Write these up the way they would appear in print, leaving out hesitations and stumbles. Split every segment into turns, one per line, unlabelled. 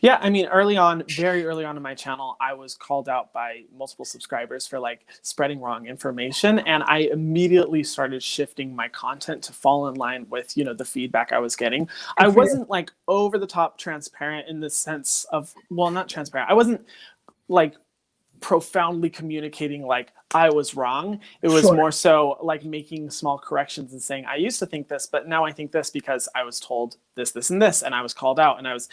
Yeah, I mean, early on, very early on in my channel, I was called out by multiple subscribers for like spreading wrong information, and I immediately started shifting my content to fall in line with, the feedback I was getting. I
Good for you.
wasn't like over the top transparent in the sense of, well, not transparent. I wasn't like profoundly communicating like I was wrong. It was
Sure.
more so like making small corrections and saying, I used to think this, but now I think this because I was told this, this, and this, and I was called out, and I was,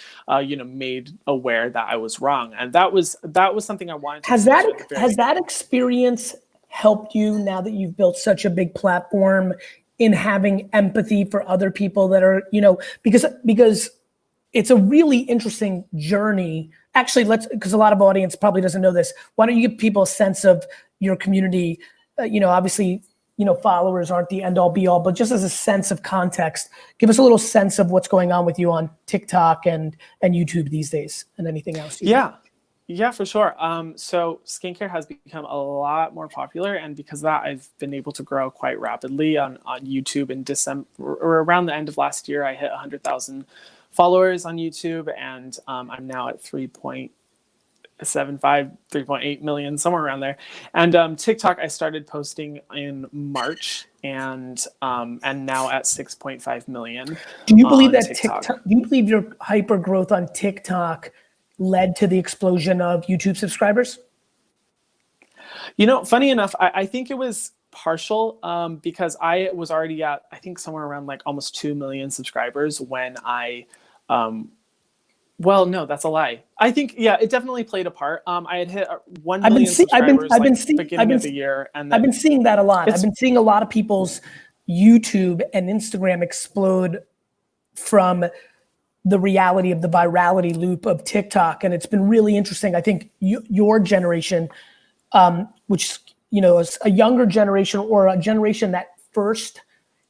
made aware that I was wrong. And that was something I wanted to
Has
teach
that
at the very
has that
beginning.
experience helped you now that you've built such a big platform in having empathy for other people that are, because it's a really interesting journey. Actually, because a lot of audience probably doesn't know this. Why don't you give people a sense of your community? Obviously, followers aren't the end all be all, but just as a sense of context, give us a little sense of what's going on with you on TikTok and YouTube these days, and anything else you think.
Yeah. Yeah, for sure. So skincare has become a lot more popular, and because of that, I've been able to grow quite rapidly on YouTube. In December or around the end of last year, I hit 100,000 followers on YouTube, and I'm now at 3.75, 3.8 million, somewhere around there. And TikTok, I started posting in March, and now at 6.5 million
Do you believe
on
that
TikTok.
TikTok? Do you believe your hyper growth on TikTok led to the explosion of YouTube subscribers?
Funny enough, I think it was partial because I was already at, I think, somewhere around like almost 2 million subscribers when well, no, that's a lie. I think, yeah, it definitely played a part. I had hit 1
I've been
million
see, I've been
subscribers
I've been
like
see,
beginning of the year. And
I've been
then
seeing that a lot. I've
it's,
been seeing a lot of people's YouTube and Instagram explode from the reality of the virality loop of TikTok, and it's been really interesting. I think your generation, which is a younger generation or a generation that first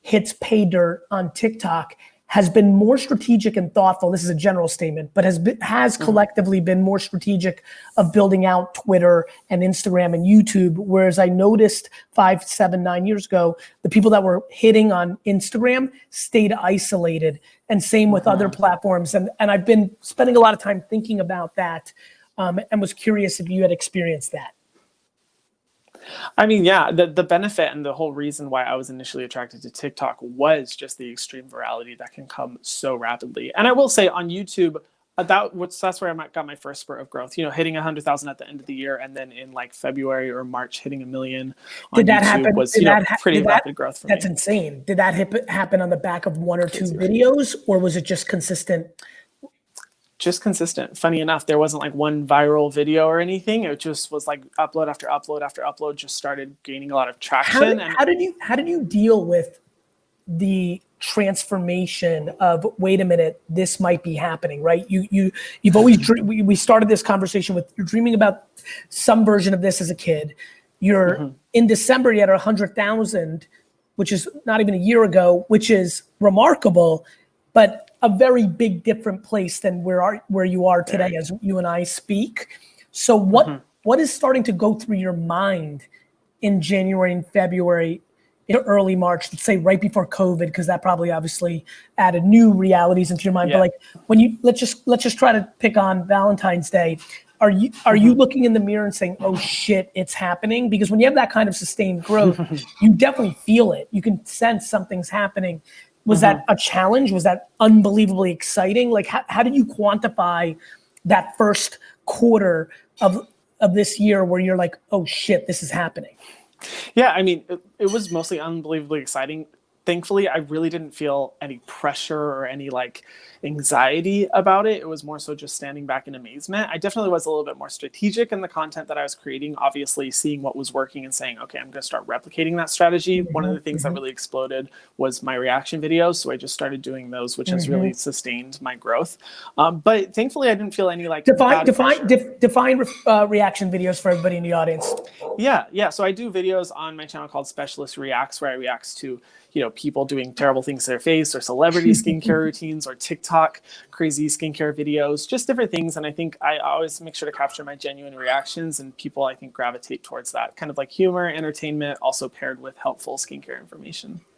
hits pay dirt on TikTok, has been more strategic and thoughtful. This is a general statement, but has collectively been more strategic of building out Twitter and Instagram and YouTube. Whereas I noticed 5, 7, 9 years ago, the people that were hitting on Instagram stayed isolated, and same with other platforms. And I've been spending a lot of time thinking about that, and was curious if you had experienced that.
I mean, yeah, the benefit and the whole reason why I was initially attracted to TikTok was just the extreme virality that can come so rapidly. And I will say on YouTube, that's where I got my first spurt of growth. Hitting 100,000 at the end of the year, and then in like February or March, hitting 1 million on
Did that
YouTube
happen?
was pretty rapid growth for
That's
me.
insane. Did that happen on the back of 1 or 2
Crazy.
videos, or was it just consistent?
Just consistent. Funny enough, there wasn't like one viral video or anything. It just was like upload after upload after upload. Just started gaining a lot of traction. And
How did you deal with the transformation of, wait a minute, this might be happening, right? You've always we started this conversation with, you're dreaming about some version of this as a kid. You're in December, you had 100,000, which is not even a year ago, which is remarkable, but a very big different place than where you are today as you and I speak. So what is starting to go through your mind in January and February, in early March, let's say right before COVID, because that probably obviously added new realities into your mind.
yeah.
But like, when let's just try to pick on Valentine's Day. Are you looking in the mirror and saying, oh shit, it's happening? Because when you have that kind of sustained growth, you definitely feel it. You can sense something's happening. Was that a challenge? Was that unbelievably exciting? Like, how did you quantify that first quarter of this year where you're like, oh shit, this is happening?
Yeah, I mean, it was mostly unbelievably exciting. Thankfully, I really didn't feel any pressure or any like anxiety about it. It was more so just standing back in amazement. I definitely was a little bit more strategic in the content that I was creating, obviously seeing what was working and saying, okay, I'm going to start replicating that strategy. One of the things that really exploded was my reaction videos. So I just started doing those, which has really sustained my growth. But thankfully, I didn't feel any like
Define reaction videos for everybody in the audience.
Yeah. So I do videos on my channel called Specialist Reacts, where I react to, people doing terrible things to their face, or celebrity skincare routines, or TikTok crazy skincare videos, just different things. And I think I always make sure to capture my genuine reactions, and people, I think, gravitate towards that kind of like humor, entertainment, also paired with helpful skincare information.